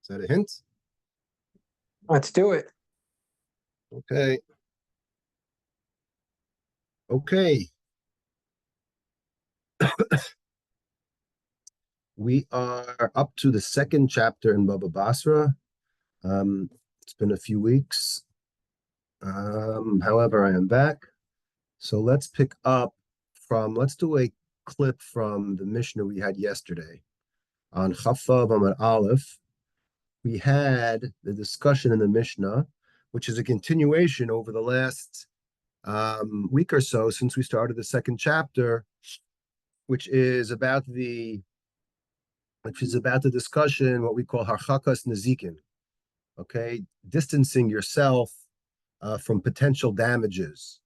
Is that a hint? Let's do it. Okay. Okay. We are up to the second chapter in Bava Basra. It's been a few weeks. However, I am back. So let's pick up let's do a clip from the Mishnah we had yesterday on Chaffav Amar Aleph. We had the discussion in the Mishnah, which is a continuation over the last week or so since we started the second chapter, which is about the discussion, what we call harchakas nezikin, okay, distancing yourself from potential damages,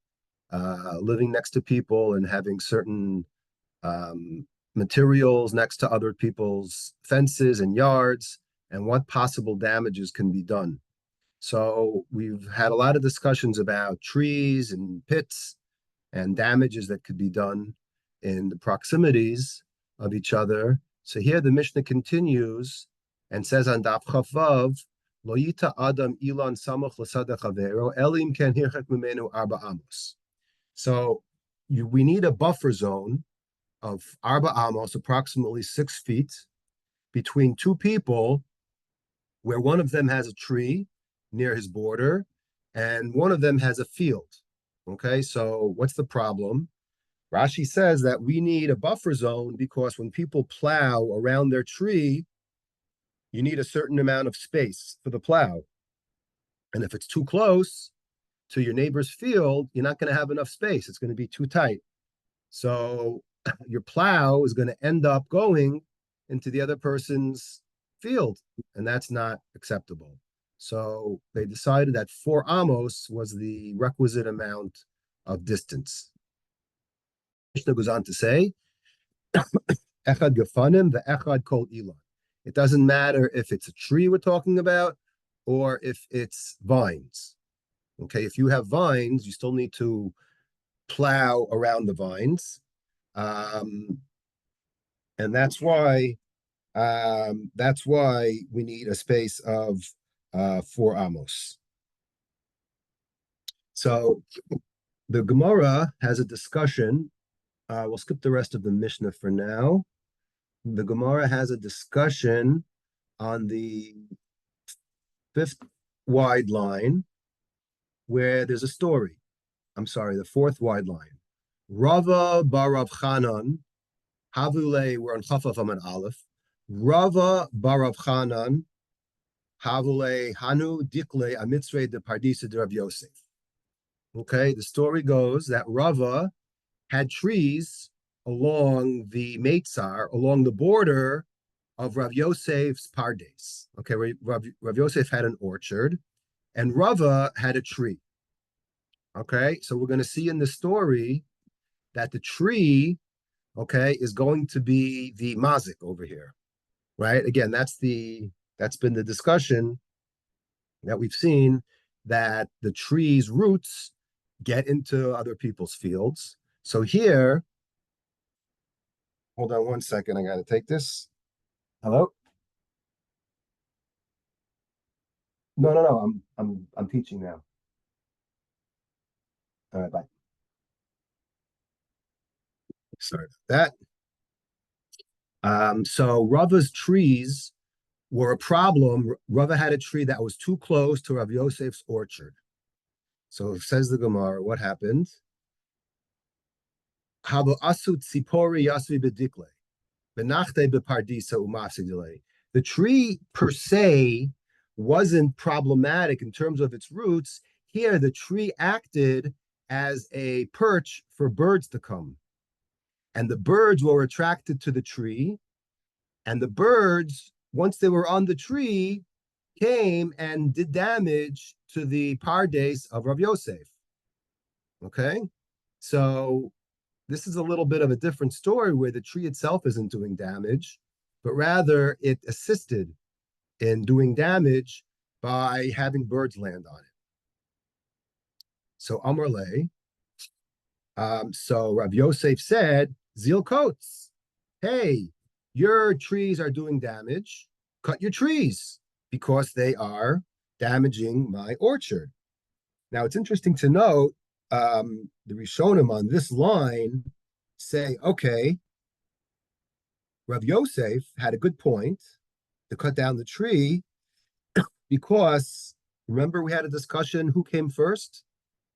living next to people and having certain materials next to other people's fences and yards, and what possible damages can be done. So we've had a lot of discussions about trees and pits and damages that could be done in the proximities of each other. So here the Mishnah continues and says on Daf Chavav, Lo yita adam ilan samuch l'sadeh chavero elim ken hirchek mimenu arba amos. So we need a buffer zone of arba amos, approximately 6 feet, between two people, where one of them has a tree near his border and one of them has a field. Okay, so what's the problem? Rashi says that we need a buffer zone because when people plow around their tree, you need a certain amount of space for the plow. And if it's too close to your neighbor's field, you're not going to have enough space. It's going to be too tight. So your plow is going to end up going into the other person's field, and that's not acceptable. So they decided that 4 amos was the requisite amount of distance. Mishnah goes on to say, Echad gefanim ve'echad kol ilan. It doesn't matter if it's a tree we're talking about or if it's vines. Okay, if you have vines, you still need to plow around the vines. And that's why we need a space of 4 amos. So the Gemara has a discussion. We'll skip the rest of the Mishnah for now. The Gemara has a discussion on the 5th wide line where there's a story. I'm sorry, the 4th wide line. Rava bar Rav Chanan, Havule, we're on Chafaf Amad Aleph. Rava bar Rav Chanan, Havule Hanu Dikle Amitzre de Pardisa de Rav Yosef. Okay, the story goes that Rava had trees along the Meitzar, along the border of Rav Yosef's Pardes. Okay, Rav Yosef had an orchard, and Rava had a tree. Okay, so we're going to see in the story that the tree, okay, is going to be the mazik over here, right? Again, that's been the discussion that we've seen, that the tree's roots get into other people's fields. So here, hold on one second, I got to take this. Hello? No, I'm teaching now. All right, bye. Sorry about that. So Rava's trees were a problem. Rava had a tree that was too close to Rav Yosef's orchard. So it says the Gemara, what happened? The tree per se wasn't problematic in terms of its roots. Here, the tree acted as a perch for birds to come. And the birds were attracted to the tree. And the birds, once they were on the tree, came and did damage to the pardes of Rav Yosef. Okay? So this is a little bit of a different story where the tree itself isn't doing damage, but rather it assisted in doing damage by having birds land on it. So Amar Le, so Rav Yosef said, Zil Kotes, hey, your trees are doing damage, cut your trees, because they are damaging my orchard. Now, it's interesting to note the Rishonim on this line say, okay, Rav Yosef had a good point to cut down the tree because remember we had a discussion who came first,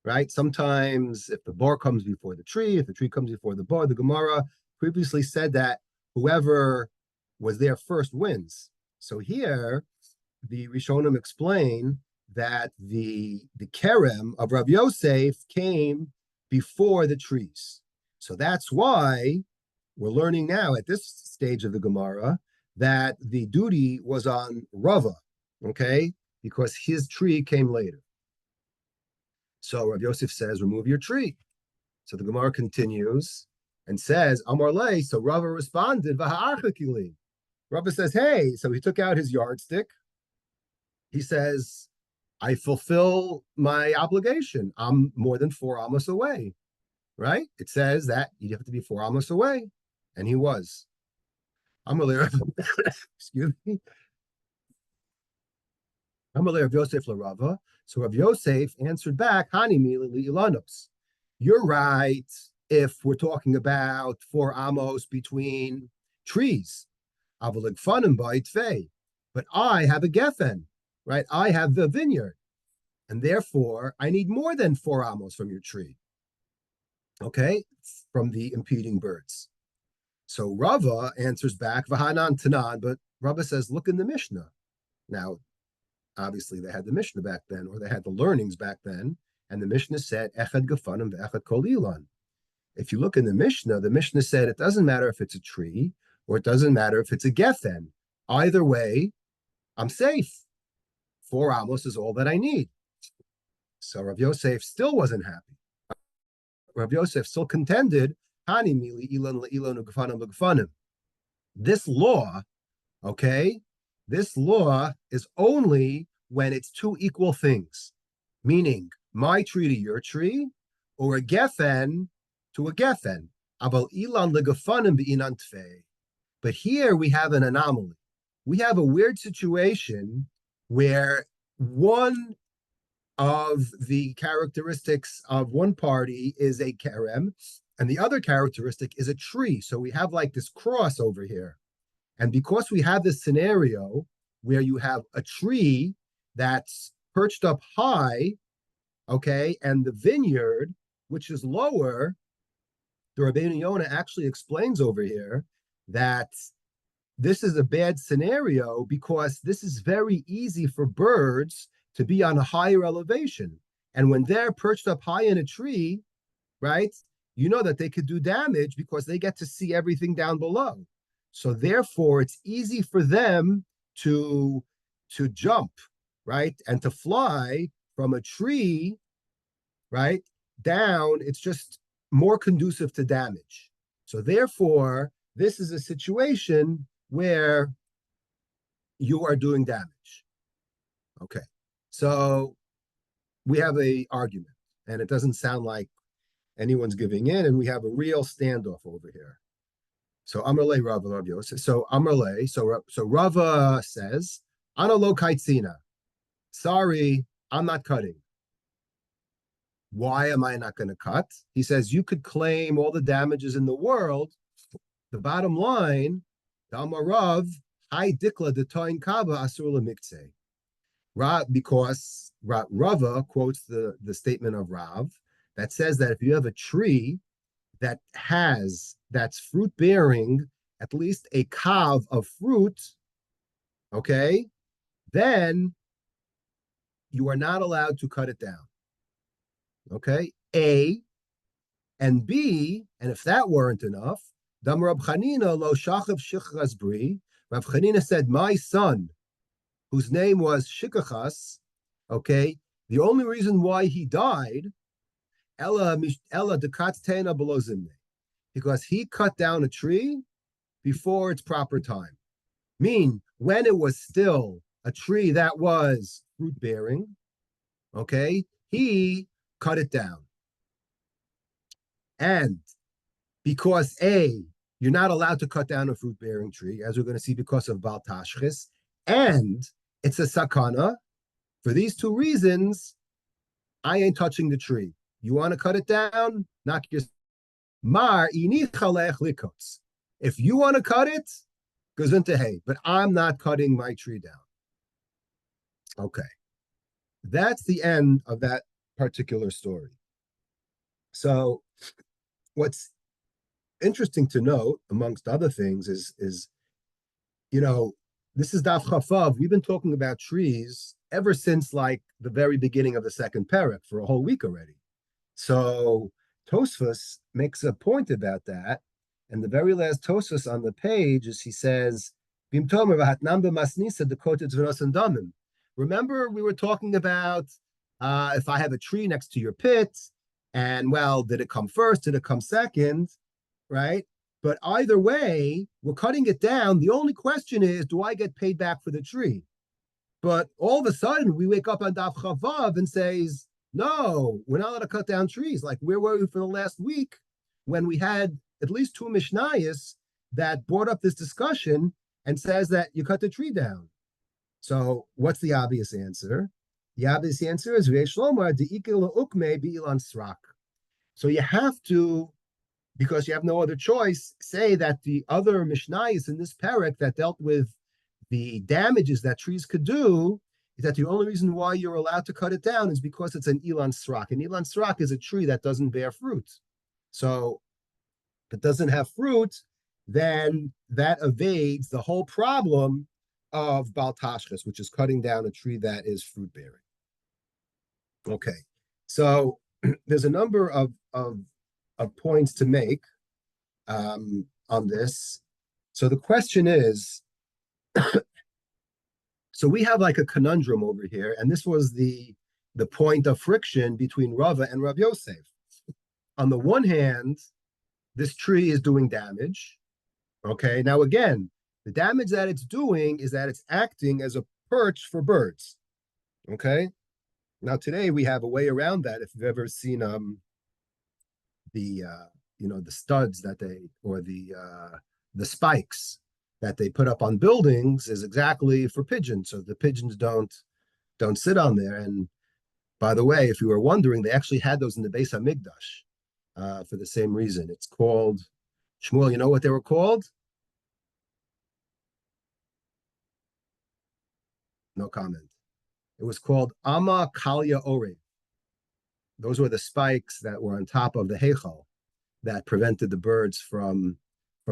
right? Sometimes if the bar comes before the tree, if the tree comes before the bar, the Gemara previously said that whoever was there first wins. So here, the Rishonim explain that the kerem of Rav Yosef came before the trees. So that's why we're learning now at this stage of the Gemara that the duty was on Rava, okay? Because his tree came later. So Rav Yosef says, remove your tree. So the Gemara continues and says, Amar Le, so Rava responded, Vaha'achakili. Rava says, hey, so he took out his yardstick. He says, I fulfill my obligation. I'm more than 4 amos away, right? It says that you have to be 4 amos away. And he was. Excuse me. Amalei Rav Yosef LaRava. So Rav Yosef answered back, Hani mi ilanos. You're right if we're talking about 4 amos between trees. Avalig fanim ba'itfei. But I have a geffen, right? I have the vineyard. And therefore, I need more than 4 amos from your tree. Okay? From the impeding birds. So Rava answers back, Vahanan Tanan, but Rava says, look in the Mishnah. Now, obviously they had the Mishnah back then, or they had the learnings back then, and the Mishnah said, Echad Gefanim ve'echad Kol Ilan. If you look in the Mishnah said it doesn't matter if it's a tree, or it doesn't matter if it's a Geffen. Either way, I'm safe. 4 amos is all that I need. So Rav Yosef still wasn't happy. Rav Yosef still contended, this law, okay, this law is only when it's 2 equal things, meaning my tree to your tree, or a geffen to a geffen. But here we have an anomaly. We have a weird situation where one of the characteristics of one party is a kerem, and the other characteristic is a tree. So we have like this cross over here. And because we have this scenario where you have a tree that's perched up high, okay, and the vineyard, which is lower, the Rabbeinu Yonah actually explains over here that this is a bad scenario because this is very easy for birds to be on a higher elevation. And when they're perched up high in a tree, right, you know that they could do damage because they get to see everything down below. So therefore, it's easy for them to jump, right, and to fly from a tree, right, down. It's just more conducive to damage. So therefore, this is a situation where you are doing damage. Okay, so we have a argument, and it doesn't sound like anyone's giving in, and we have a real standoff over here. So Amarle Rava Rav Yosef. So Amarle, so Rava says, Ana lo kaitzina. Sorry, I'm not cutting. Why am I not going to cut? He says, you could claim all the damages in the world. The bottom line, Damarav, Hai Dikla Detoin Kaba Asur Mikse. Because Rava quotes the statement of Rav that says that if you have a tree that's fruit bearing at least a kav of fruit, okay, then you are not allowed to cut it down. Okay, A, and B, and if that weren't enough, Dam Rab Chanina lo shachav shichas bri. Rav Chanina said, my son, whose name was Shikachas, okay, the only reason why he died, Ella dekat tena below zimne, because he cut down a tree before its proper time. When it was still a tree that was fruit bearing, okay, he cut it down. And because A, you're not allowed to cut down a fruit bearing tree, as we're going to see because of Bal Tashchis, and it's a sakana. For these two reasons, I ain't touching the tree. You want to cut it down? Knock your mar inichalech likots. If you want to cut it, goes into hay, but I'm not cutting my tree down. Okay. That's the end of that particular story. So what's interesting to note, amongst other things, is this is Daf Chafav. We've been talking about trees ever since like the very beginning of the second parak for a whole week already. So Tosfos makes a point about that. And the very last Tosfos on the page is he says, remember, we were talking about if I have a tree next to your pit, and well, did it come first? Did it come second? Right? But either way, we're cutting it down. The only question is, do I get paid back for the tree? But all of a sudden, we wake up on Daf Chavav and says, no, we're not allowed to cut down trees. Like, where were we for the last week when we had at least two Mishnayos that brought up this discussion and says that you cut the tree down? So what's the obvious answer? The obvious answer is so you have to, because you have no other choice, say that the other Mishnayos in this parak that dealt with the damages that trees could do, is that the only reason why you're allowed to cut it down is because it's an Ilan Srak. And Ilan Srak is a tree that doesn't bear fruit. So if it doesn't have fruit, then that evades the whole problem of Bal Tashchis, which is cutting down a tree that is fruit bearing. Okay, so there's a number of points to make on this. So the question is, so we have like a conundrum over here, and this was the point of friction between Rava and Rav Yosef. On the one hand, this tree is doing damage. Okay, now again, the damage that it's doing is that it's acting as a perch for birds. Okay, now today we have a way around that. If you've ever seen the studs that they, or the spikes that they put up on buildings, is exactly for pigeons, so the pigeons don't sit on there. And by the way, if you were wondering, they actually had those in the Beis Hamikdash for the same reason. It's called, Shmuel, you know what they were called? No comment. It was called Ama Kalya Ore. Those were the spikes that were on top of the Heichal that prevented the birds from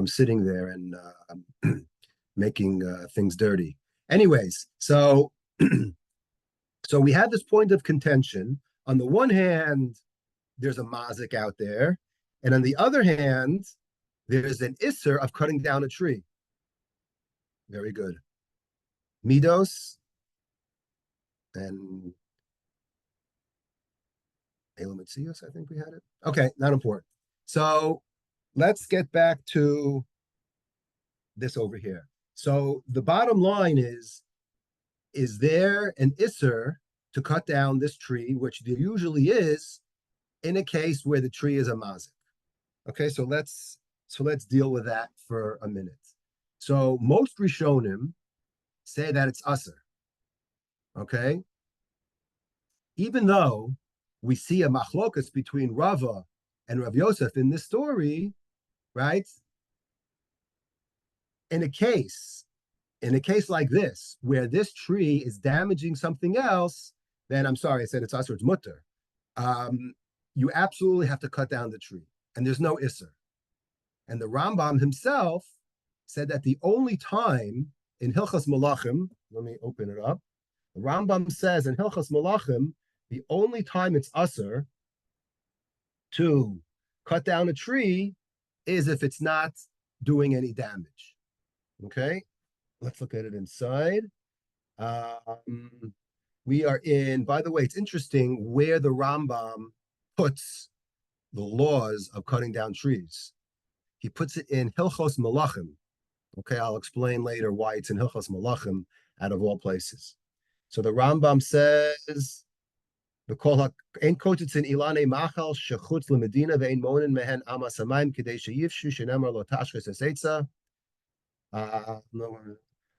sitting there and making things dirty. Anyways, so so we had this point of contention. On the one hand, there's a mazik out there, and on the other hand, there's an isser of cutting down a tree. Very good. Midos and Elamitzios, I think we had it. Okay, not important. So let's get back to this over here. So the bottom line is there an isser to cut down this tree, which there usually is in a case where the tree is a mazik? Okay, so let's deal with that for a minute. So most Rishonim say that it's usser. Okay, even though we see a machlokas between Rava and Rav Yosef in this story, right? In a case like this, where this tree is damaging something else, then I'm sorry, I said it's usser, it's mutter. You absolutely have to cut down the tree, and there's no isser. And the Rambam himself said that the only time in Hilchas Malachim, let me open it up. The Rambam says in Hilchas Malachim, the only time it's usser to cut down a tree is if it's not doing any damage. Okay, let's look at it inside. We are in, by the way, it's interesting where the Rambam puts the laws of cutting down trees. He puts it in Hilchos Malachim. Okay, I'll explain later why it's in Hilchos Malachim out of all places. So the Rambam says, the kol ein kotetz in ilane machal shechutz lemedina ve'ein monin mehen amas hamayim kedei sheyivshu shenemar lo tashches esetza. Aval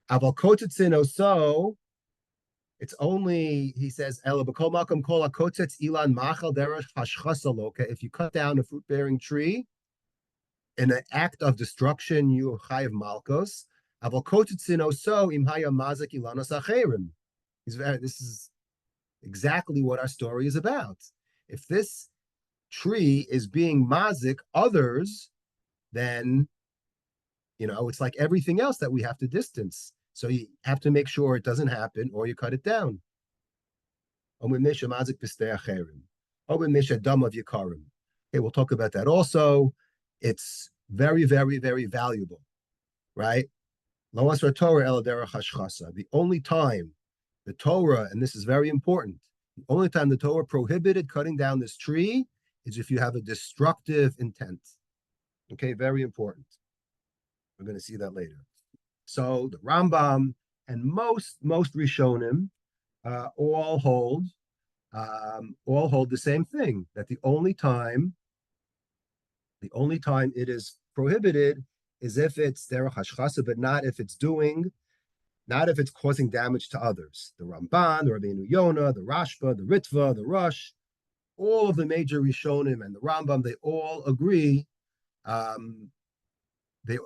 kotetzin oso It's only, he says, "Ela b'kol makom kol hakotetz ilan machal derech hashchasa loka." If you cut down a fruit-bearing tree in an act of destruction, you chayiv malkos. Aval kotetzin so im haya mazik ilanos acherim. This is exactly what our story is about. If this tree is being mazik others, then it's like everything else that we have to distance. So you have to make sure it doesn't happen, or you cut it down. Okay, we'll talk about that also. It's very, very, very valuable, right? The only time the Torah, and this is very important, the only time the Torah prohibited cutting down this tree is if you have a destructive intent. Okay, very important. We're going to see that later. So the Rambam and most Rishonim all hold the same thing, that the only time it is prohibited is if it's derech hashchasa, but not if it's causing damage to others. The Ramban, the Rabbeinu Yonah, the Rashba, the Ritva, the Rush, all of the major Rishonim and the Rambam, they all agree. They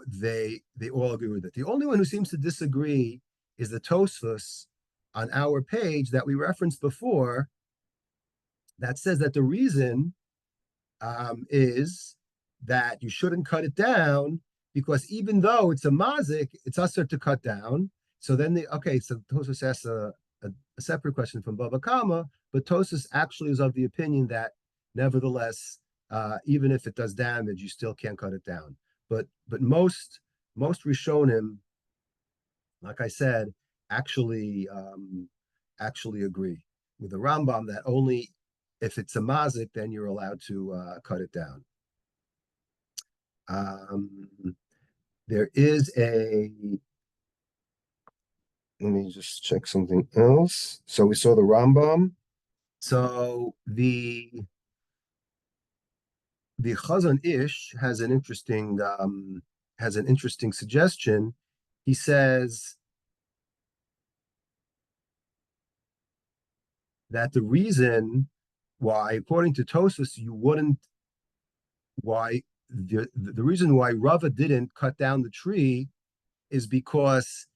all agree with it. The only one who seems to disagree is the Tosfos on our page that we referenced before, that says that the reason is that you shouldn't cut it down because even though it's a mazik, it's usher to cut down. So then so Tosfos asks a separate question from Bava Kama, but Tosfos actually is of the opinion that nevertheless, even if it does damage, you still can't cut it down. But most Rishonim, like I said, actually agree with the Rambam that only if it's a mazik, then you're allowed to cut it down. There is let me just check something else. So we saw the Rambam. So the Chazon Ish has an interesting suggestion. He says that the reason why, according to Tosfos, the reason why Rava didn't cut down the tree is because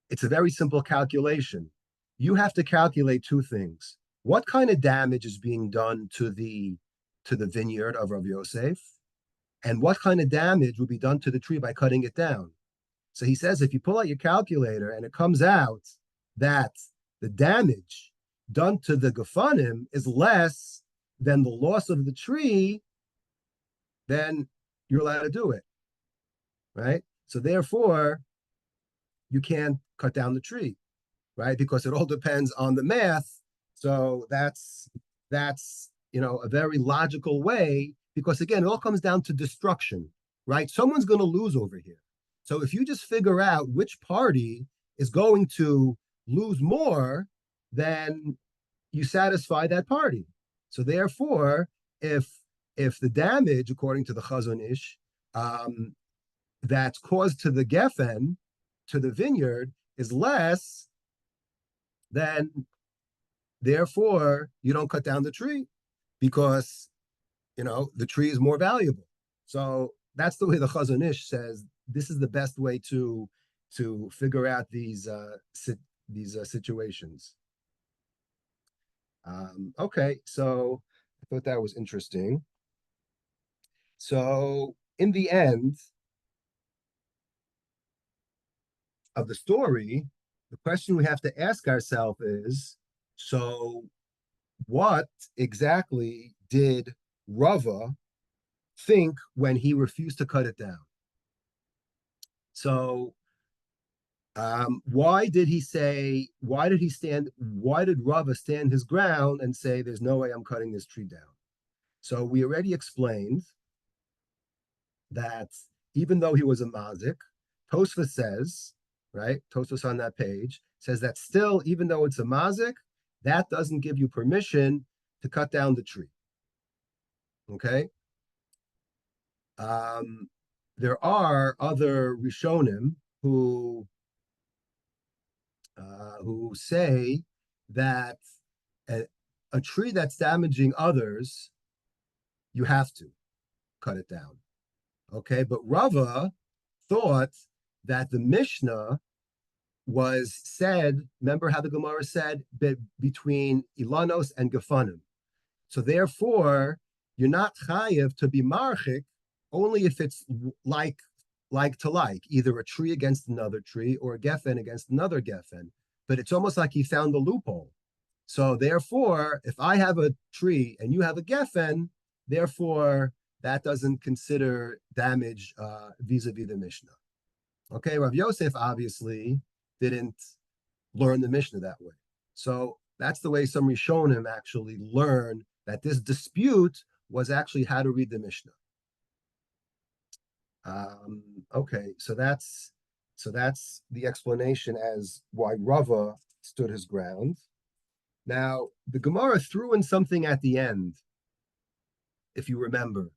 it's a very simple calculation. You have to calculate two things: what kind of damage is being done to the vineyard of Rav Yosef, and what kind of damage will be done to the tree by cutting it down. So he says, if you pull out your calculator and it comes out that the damage done to the gefanim is less than the loss of the tree, then you're allowed to do it, right? So therefore, you can't cut down the tree, right? Because it all depends on the math. So that's a very logical way, because again, it all comes down to destruction, right? Someone's going to lose over here. So if you just figure out which party is going to lose more, then you satisfy that party. So therefore, if the damage, according to the Chazon Ish, that's caused to the gefen, to the vineyard, is less, then therefore you don't cut down the tree, because the tree is more valuable. So that's the way the Chazon Ish says this is the best way to figure out these situations. Okay, so I thought that was interesting. So in the end of the story, the question we have to ask ourselves is, so what exactly did Rava think when he refused to cut it down? So why did Rava stand his ground and say, there's no way I'm cutting this tree down? So we already explained that even though he was a mazik, Tosfos says, right? Tosfos on that page says that still, even though it's a mazik, that doesn't give you permission to cut down the tree. Okay? There are other Rishonim who say that a, a tree that's damaging others, you have to cut it down. Okay, but Rava thought that the Mishnah was said, remember how the Gemara said, between Ilanos and Gefanim. So therefore, you're not chayiv to be marchik only if it's like to like, either a tree against another tree or a geffen against another geffen. But it's almost like he found the loophole. So therefore, if I have a tree and you have a geffen, therefore that doesn't consider damage vis-a-vis the Mishnah. Okay, Rav Yosef obviously didn't learn the Mishnah that way. So that's the way some Rishonim actually learn that this dispute was actually how to read the Mishnah. Okay, so that's the explanation as why Rava stood his ground. Now, the Gemara threw in something at the end, if you remember.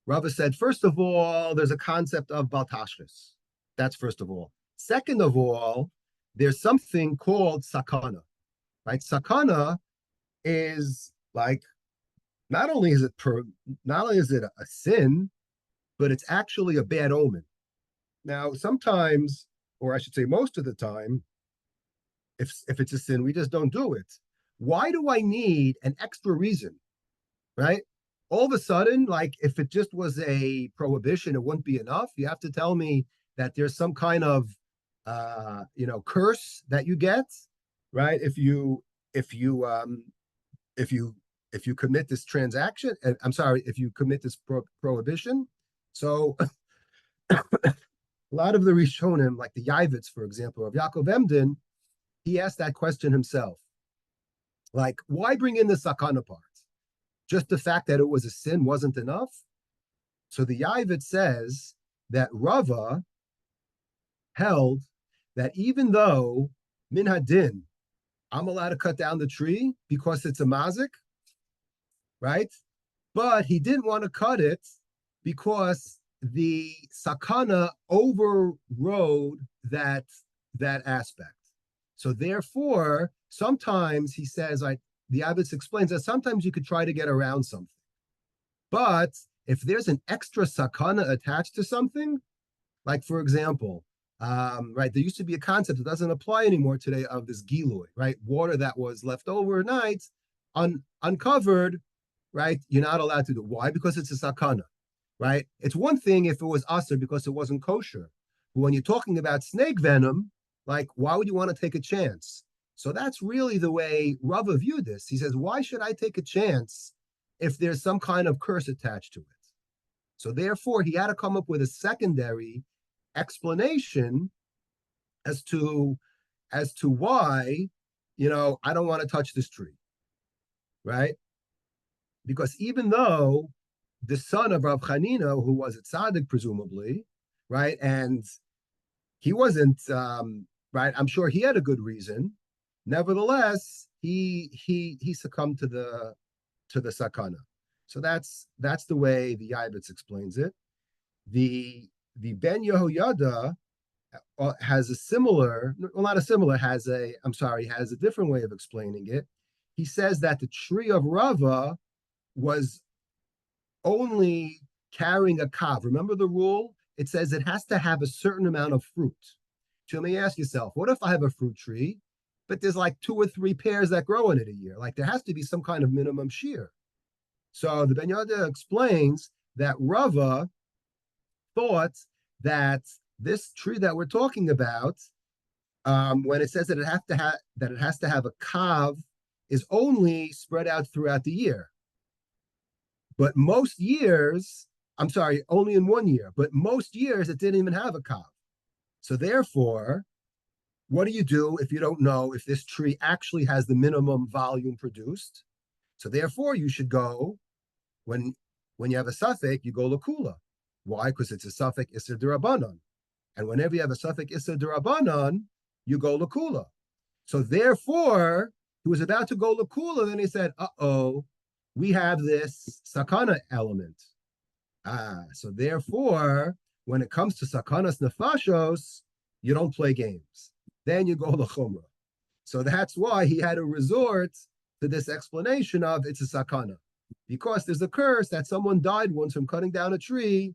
Rava said, first of all, there's a concept of Baltashris. That's first of all. Second of all, there's something called sakana, right? Sakana is like, not only is it a sin, but it's actually a bad omen. Now, sometimes, or I should say most of the time, if it's a sin, we just don't do it. Why do I need an extra reason, right? All of a sudden, like if it just was a prohibition, it wouldn't be enough. You have to tell me that there's some kind of curse that you get, right? If you commit this transaction, I'm sorry, if you commit this prohibition. So a lot of the Rishonim, like the Yavitz, for example, of Yaakov Emden, he asked that question himself. Like, why bring in the sakana part? Just the fact that it was a sin wasn't enough? So the Yavitz says that Rava held that even though min hadin, I'm allowed to cut down the tree because it's a mazik, right? But he didn't want to cut it because the sakana overrode that aspect. So therefore, sometimes he says, the Abbas explains that sometimes you could try to get around something. But if there's an extra sakana attached to something, like for example, right, there used to be a concept that doesn't apply anymore today of this giloy, right? Water that was left overnight, uncovered, right? You're not allowed to do. Why? Because it's a sakana, right? It's one thing if it was aser because it wasn't kosher. But when you're talking about snake venom, like, why would you want to take a chance? So that's really the way Rava viewed this. He says, why should I take a chance if there's some kind of curse attached to it? So therefore, he had to come up with a secondary explanation as to why, I don't want to touch this tree, right? Because even though the son of Rav Chanina, who was a tzaddik, presumably, right, and he wasn't, right, I'm sure he had a good reason. Nevertheless, he succumbed to the sakana. So that's the way the Yavitz explains it. The Ben Yehoyada has a similar, well, not a similar, has a different way of explaining it. He says that the tree of Rava was only carrying a kav. Remember the rule? It says it has to have a certain amount of fruit. So let me ask yourself, what if I have a fruit tree, but there's like 2 or 3 pears that grow in it a year? Like there has to be some kind of minimum shear. So the Ben Yehoyada explains that Rava thought that this tree that we're talking about, when it says that it has to have a kav, is only spread out throughout the year. But most years, I'm sorry, only in 1 year, but most years it didn't even have a kav. So therefore, what do you do if you don't know if this tree actually has the minimum volume produced? So therefore, you should go, when you have a suffix, you go lakula. Why? Because it's a suffix iser derabanan. And whenever you have a suffix iser derabanan, you go lakula. So therefore, he was about to go lakula, then he said, uh-oh, we have this sakana element. So therefore, when it comes to sakanas nefashos, you don't play games. Then you go lachumra. So that's why he had to resort to this explanation of it's a sakana. Because there's a curse that someone died once from cutting down a tree.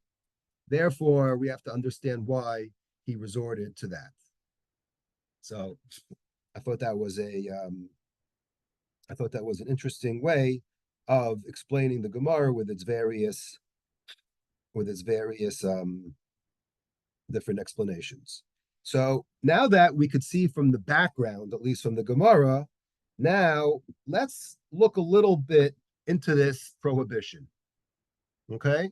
Therefore, we have to understand why he resorted to that. So I thought that was an interesting way of explaining the Gemara with its various different explanations. So now that we could see from the background, at least from the Gemara, now let's look a little bit into this prohibition. Okay.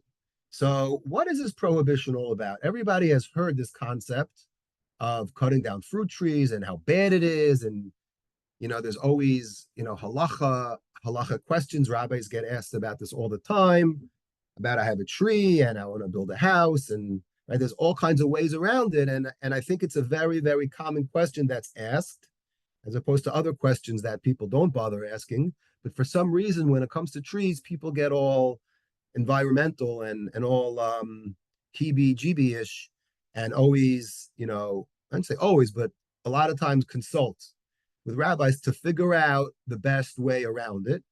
So what is this prohibition all about? Everybody has heard this concept of cutting down fruit trees and how bad it is. And, there's always, halacha questions. Rabbis get asked about this all the time, about I have a tree and I want to build a house. And right, there's all kinds of ways around it. And I think it's a very, very common question that's asked, as opposed to other questions that people don't bother asking. But for some reason, when it comes to trees, people get all environmental and all heebie-jeebie-ish, and always, I don't say always, but a lot of times consult with rabbis to figure out the best way around it.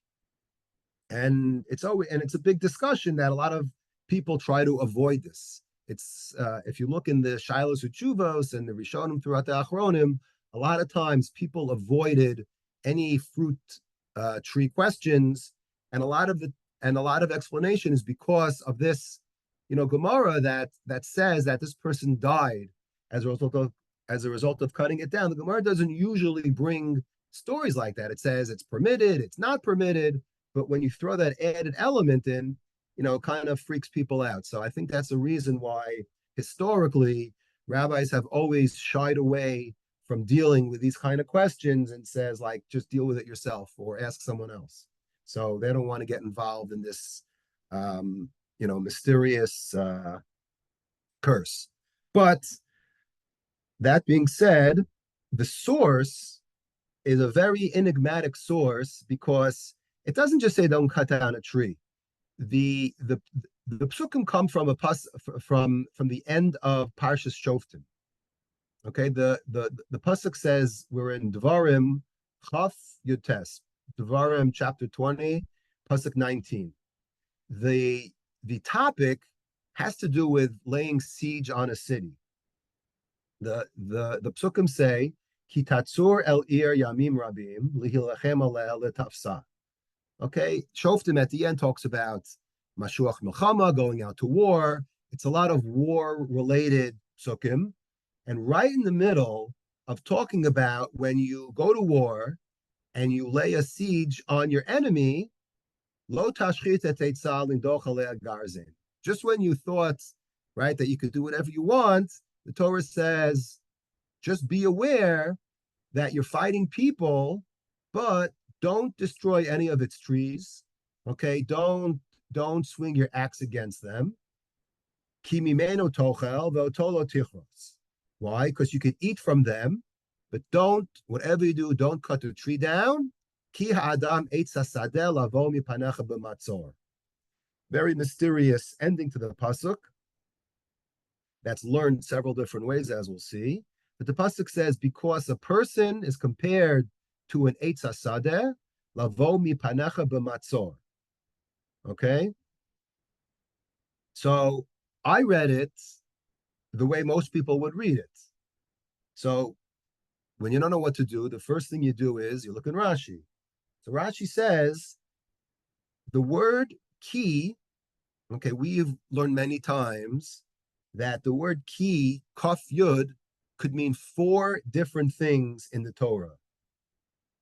And it's a big discussion that a lot of people try to avoid this. It's if you look in the Shilos Uchuvos and the Rishonim throughout the Achronim, a lot of times people avoided any fruit tree questions, and a lot of explanation is because of this, Gemara that says that this person died as a result of cutting it down. The Gemara doesn't usually bring stories like that. It says it's permitted, it's not permitted, but when you throw that added element in, it kind of freaks people out. So I think that's the reason why historically rabbis have always shied away from dealing with these kind of questions and says, like, just deal with it yourself or ask someone else. So they don't want to get involved in this, mysterious curse. But that being said, the source is a very enigmatic source because it doesn't just say don't cut down a tree. The psukim come from from the end of Parshas Shoftim. Okay, the pasuk says we're in Devarim Chaf Yutes, Devarim chapter 20, pasuk 19. The topic has to do with laying siege on a city. The psukim say Ki tatzur el ir yamim rabim lihilachem aleh letafsa. Okay, Shoftim at the end talks about Mashuach Milchama, going out to war. It's a lot of war-related psukim. And right in the middle of talking about when you go to war and you lay a siege on your enemy, lo tashchit et eitzah lindoch aleh garzen. Just when you thought, right, that you could do whatever you want, the Torah says, just be aware that you're fighting people, but don't destroy any of its trees. Okay, don't swing your axe against them. Ki mimeno tochel ve'otolo tichros. Why? Because you can eat from them, but whatever you do, don't cut the tree down. Ki ha'adam eitz hasadeh lavo mipanecha b'matzor. Very mysterious ending to the pasuk. That's learned several different ways, as we'll see. But the pasuk says, because a person is compared to an eitz hasadeh, lavo mipanecha b'matzor. Okay? So I read it the way most people would read it. So when you don't know what to do, the first thing you do is you look in Rashi. So Rashi says the word ki, okay, we've learned many times that the word ki, kaf yud, could mean 4 different things in the Torah.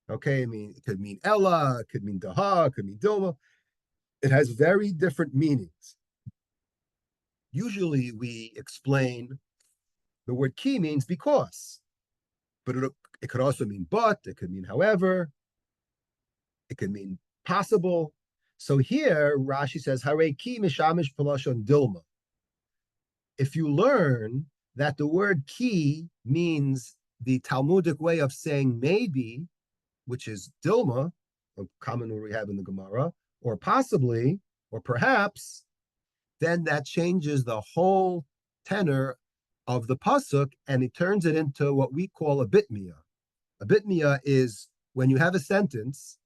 Okay, it could mean Ella, it could mean Daha, it could mean Dilma. It has very different meanings. Usually we explain the word ki means because, but it could also mean but, it could mean however, it could mean possible. So here Rashi says, Hare ki mishamish pelashon dilma. If you learn that the word ki means the Talmudic way of saying maybe, which is dilma, a common word we have in the Gemara, or possibly, or perhaps, then that changes the whole tenor of the pasuk, and it turns it into what we call a bitmiyah. A bitmia is when you have a sentence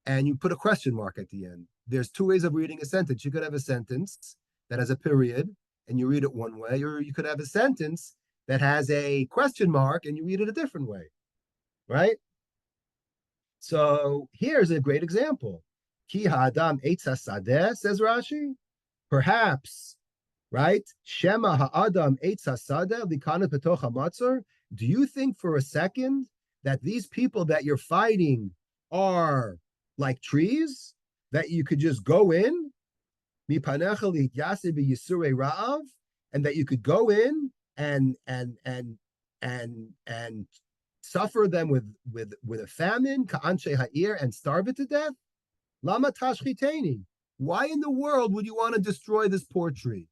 and you put a question mark at the end. There's two ways of reading a sentence. You could have a sentence that has a period and you read it one way, or you could have a sentence that has a question mark and you read it a different way, right? So here's a great example. Ki ha'adam eitz hasadeh, says Rashi. Perhaps, right? Shema ha'adam eitz hasadeh likana petoch hamatzor. Do you think for a second that these people that you're fighting are like trees that you could just go in, and that you could go in and suffer them with a famine, ka'anshe ha'ir, and starve it to death? Lama tashchiteni. Why in the world would you want to destroy this poor tree?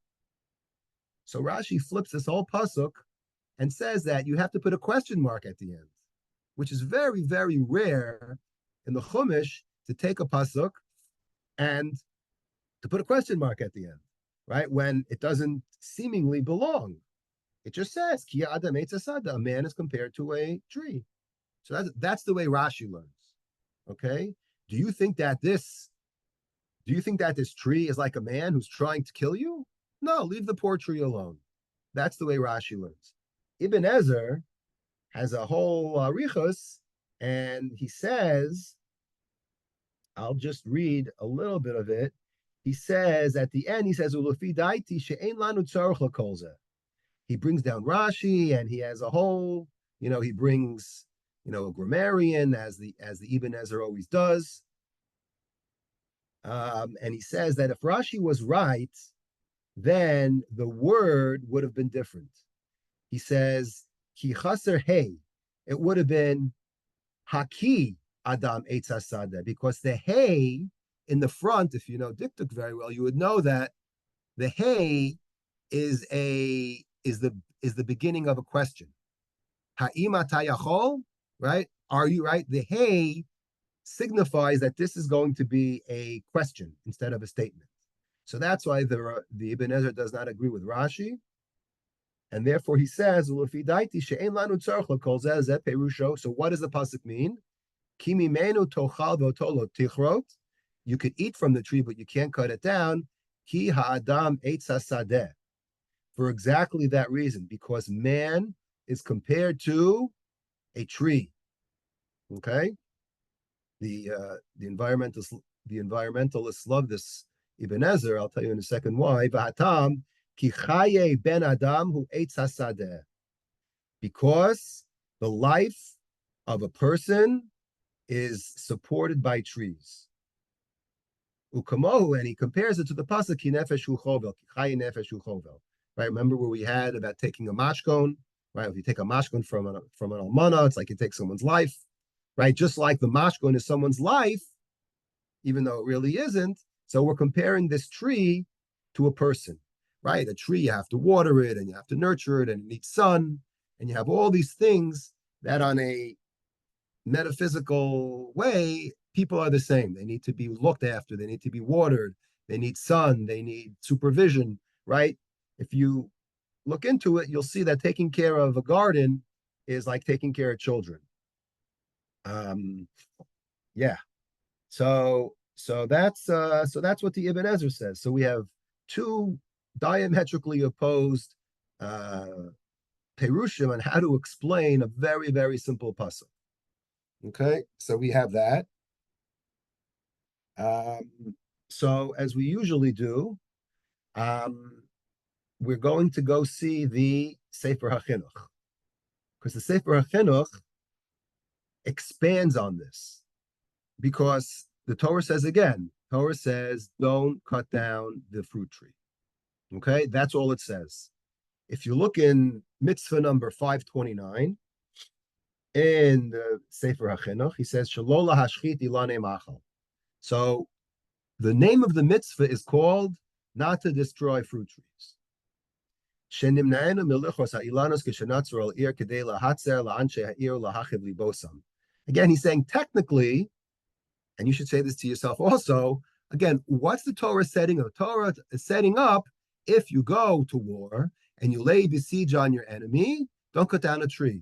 So Rashi flips this whole pasuk and says that you have to put a question mark at the end, which is very, very rare in the Chumash to take a pasuk and to put a question mark at the end, right? When it doesn't seemingly belong. It just says, Ki adam eitz hasada, a man is compared to a tree. So that's the way Rashi learns. Okay? Do you think that this tree is like a man who's trying to kill you? No, leave the poor tree alone. That's the way Rashi learns. Ibn Ezer has a whole arichos, and he says, I'll just read a little bit of it. He says at the end, he says, Ulufi daiti she'ein lanu tzarich lakol zeh. He brings down Rashi, and he has a whole, he brings, a grammarian, as the Ibn Ezer always does. And he says that if Rashi was right, then the word would have been different. He says, Ki chaser hey, it would have been Haki Adam Eitz Hasada, because the hey in the front, if you know Diktuk very well, you would know that the hey is the beginning of a question. Ha'ima tayachol, right? Are you right? The hey signifies that this is going to be a question instead of a statement. So that's why the Ibn Ezer does not agree with Rashi, and therefore he says, so what does the pasuk mean? You could eat from the tree, but you can't cut it down. Ki ha'adam eitz hasadeh. For exactly that reason, because man is compared to a tree. Okay, the environmentalists love this Ibn Ezer. I'll tell you in a second why. V'hatam ki chaye ben adam hu eitz hasadeh. Because the life of a person is supported by trees. Ukamohu, and he compares it to the pasuk ki nefesh hu chovel, ki chaye nefesh hu chovel. Right? Remember where we had about taking a mashkon, right? If you take a mashkon from an almana, it's like you take someone's life, right? Just like the mashkon is someone's life, even though it really isn't. So we're comparing this tree to a person, right? A tree, you have to water it and you have to nurture it and it needs sun, and you have all these things that on a metaphysical way, people are the same. They need to be looked after, they need to be watered, they need sun, they need supervision, right? If you look into it, you'll see that taking care of a garden is like taking care of children. Yeah. So that's what the Ibn Ezer says. So we have two diametrically opposed perushim on how to explain a very, very simple pasuk. Okay, so we have that. So as we usually do, we're going to go see the Sefer HaChinuch, because the Sefer HaChinuch expands on this, because the Torah says again, don't cut down the fruit tree. Okay, that's all it says. If you look in mitzvah number 529 in the Sefer HaChinuch, he says, Shelo lahashchit ilane machal. So the name of the mitzvah is called not to destroy fruit trees. Again, he's saying technically, and you should say this to yourself also, again, what's the Torah setting up? The Torah is setting up, if you go to war and you lay besiege on your enemy, don't cut down a tree.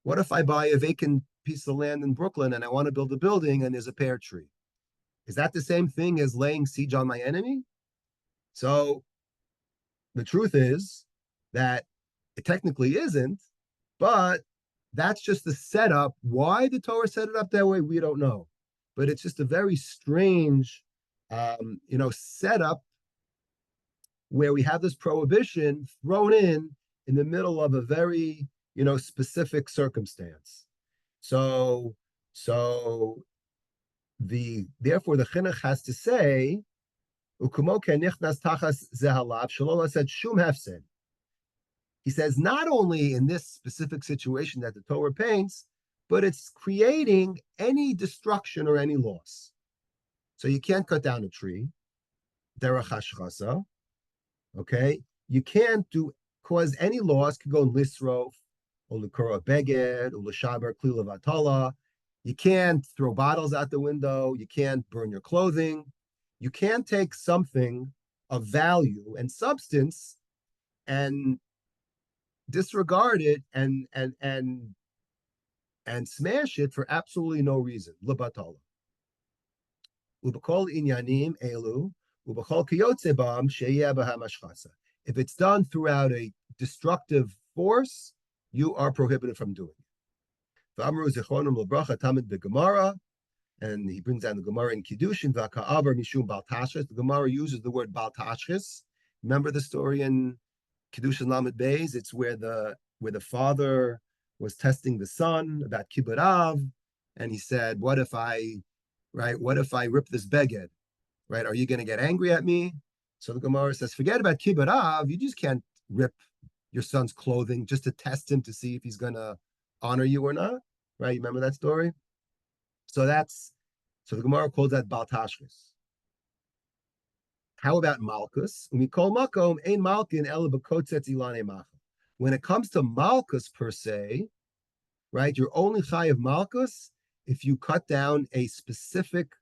What if I buy a vacant piece of land in Brooklyn and I want to build a building and there's a pear tree. Is that the same thing as laying siege on my enemy? So the truth is that it technically isn't, but that's just the setup. Why the Torah set it up that way, we don't know. But it's just a very strange, setup where we have this prohibition thrown in the middle of a very, specific circumstance. So, therefore the chinuch has to say, he says not only in this specific situation that the Torah paints, but it's creating any destruction or any loss. So you can't cut down a tree, derech hashchasa, okay? You can't cause any loss, could go lisrof, or l'kora beged, or l'shaber kli levatala. You can't throw bottles out the window. You can't burn your clothing. You can't take something of value and substance and disregard it and smash it for absolutely no reason. Lebatala. Ubakol inyanim elu ubakol kiyotze bam sheyeh b'ha mashchasa. If it's done throughout a destructive force, you are prohibited from doing it. V'amru zichronim lebracha tamid begemara, and he brings down the Gemara in Kiddushin, v'ka'avar mishum bal tashchis. The Gemara uses the word bal tashchis. Remember the story in Kiddushin Lamed Beis? It's where the father was testing the son about kibbud av, and he said, "What if I rip this beged? Right? Are you going to get angry at me?" So the Gemara says, "Forget about kibbud av. You just can't rip your son's clothing just to test him to see if he's going to honor you or not." Right? You remember that story? So the Gemara calls that bal tashchis. How about malchus? When we call makom ein malkin ela b'kotzetz ilane macha. When it comes to malchus per se, right? You're only chayav malchus if you cut down a specific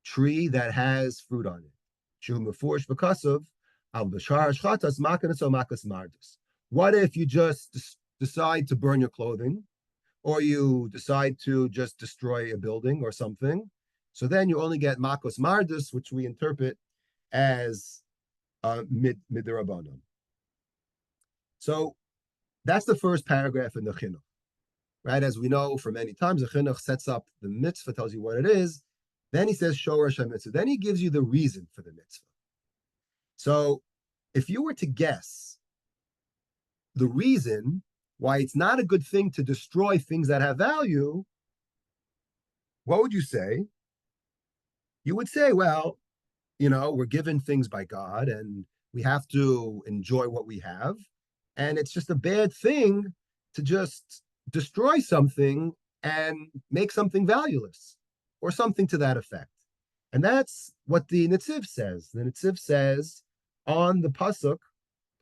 tree that has fruit on it. Shu mefurish b'kasav al b'shar shchatas makan so makas mardus. What if you just decide to burn your clothing, or you decide to just destroy a building or something? So then you only get makos mardus, which we interpret as midrabanan. So that's the first paragraph in the chinuch, right? As we know for many times, the chinuch sets up the mitzvah, tells you what it is. Then he says shorash mitzvah. Then he gives you the reason for the mitzvah. So if you were to guess the reason why it's not a good thing to destroy things that have value, what would you say? You would say, well, we're given things by God and we have to enjoy what we have. And it's just a bad thing to just destroy something and make something valueless or something to that effect. And that's what the Netziv says. The Netziv says on the Pasuk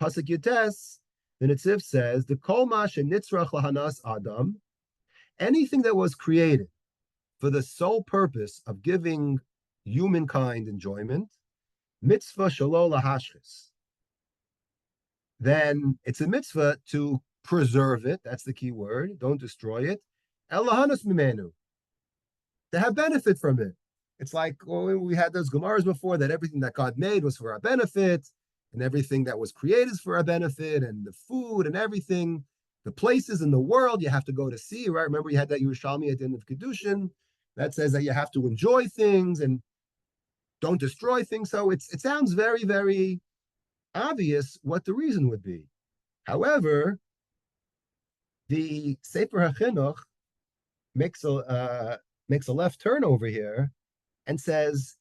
Yutes, the Netziv says, the kol ma shenitzrach lahanas adam, anything that was created for the sole purpose of giving humankind enjoyment, mitzvah shelo lahashchis, then it's a mitzvah to preserve it. That's the key word. Don't destroy it. El lahanas mimenu, to have benefit from it. It's like we had those Gemaras before that everything that God made was for our benefit, and everything that was created is for our benefit, and the food and everything, the places in the world you have to go to see, right? Remember, you had that Yerushalmi at the end of Kiddushin that says that you have to enjoy things and don't destroy things. So it sounds very, very obvious what the reason would be. However, the Sefer HaChinuch makes a left turn over here and says,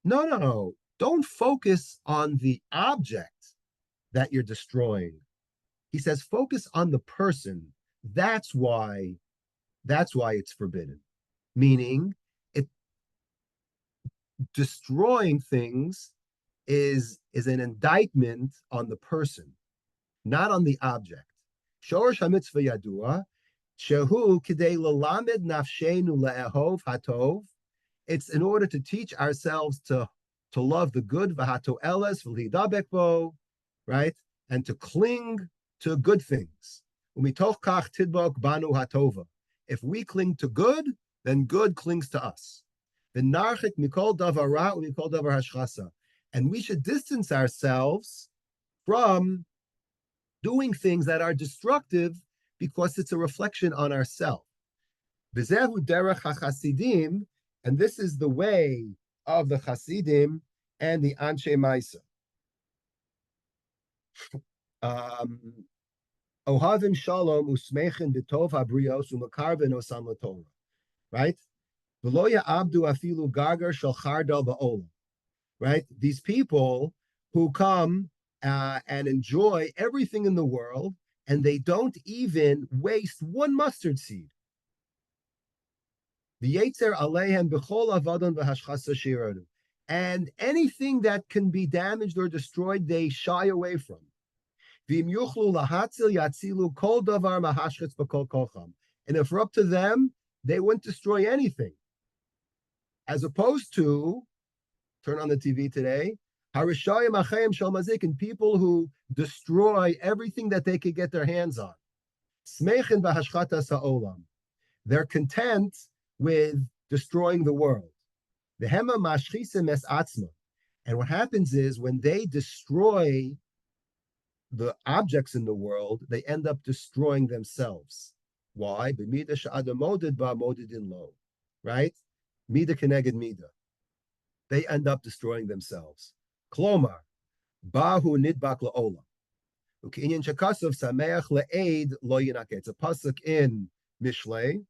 no, don't focus on the object that you're destroying. He says, focus on the person. That's why it's forbidden. Meaning, destroying things is an indictment on the person, not on the object. Shorish hamitzvah yadua, shehu kidei lelamed nafshenu le'ehov hatov. It's in order to teach ourselves to love the good, v'hato eles v'lidabek bo, right? And to cling to good things. Umitoch kach tidbok banu hatova. if we cling to good, then good clings to us. And we should distance ourselves from doing things that are destructive because it's a reflection on ourselves. And this is the way of the Hasidim and the Anshe Maisa. Ohavim Shalom usmechen b'tov habrios umakarven osam l'Torah. Right? V'lo ya'abdu afilu gagar shel chardal ba'olam. Right? These people who come and enjoy everything in the world, and they don't even waste one mustard seed. V'yetzer aleihem b'chol avadon v'hashchasa shiradu. And anything that can be damaged or destroyed, they shy away from. And if we're up to them, they wouldn't destroy anything. As opposed to, turn on the TV today, and people who destroy everything that they could get their hands on. They're content with destroying the world. And what happens is when they destroy the objects in the world, they end up destroying themselves. Why? Right? Mida keneged mida. They end up destroying themselves. Klomar, bahu nidbak la'olam. U'kinyan shakasov sameach le'ed lo yinake. It's a pasuk in Mishlei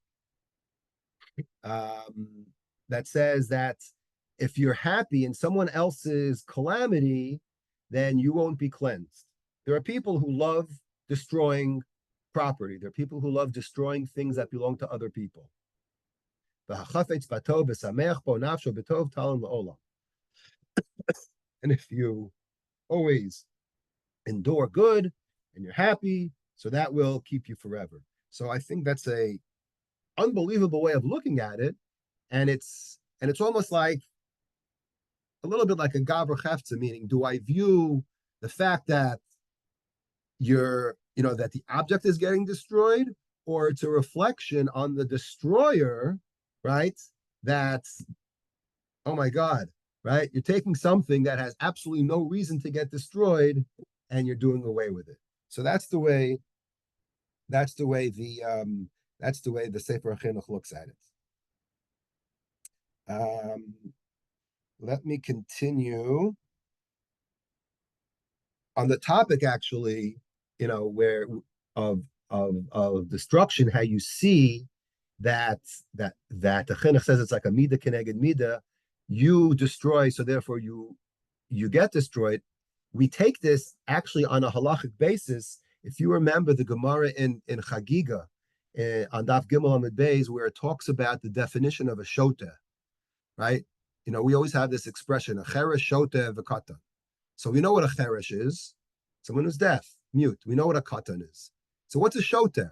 that says that if you're happy in someone else's calamity, then you won't be cleansed. There are people who love destroying property. There are people who love destroying things that belong to other people. And if you always endure good and you're happy, so that will keep you forever. So I think that's a unbelievable way of looking at it. And it's almost like a little bit like a gabra chefza, meaning, do I view the fact that that the object is getting destroyed, or it's a reflection on the destroyer, right? That's, oh my God, right? You're taking something that has absolutely no reason to get destroyed and you're doing away with it. So that's the way the Sefer HaChinuch looks at it. Let me continue on the topic, actually, where of destruction, how you see that the chinuch says it's like a mida keneged mida, you destroy, so therefore you get destroyed. We take this actually on a halachic basis. If you remember the Gemara in Chagiga on Daf Gimel Amud Beis, where it talks about the definition of a shota, right? We always have this expression, a cheresh, shota, v'katan. So we know what a cheresh is, someone who's deaf, mute. We know what a katan is. So what's a shota?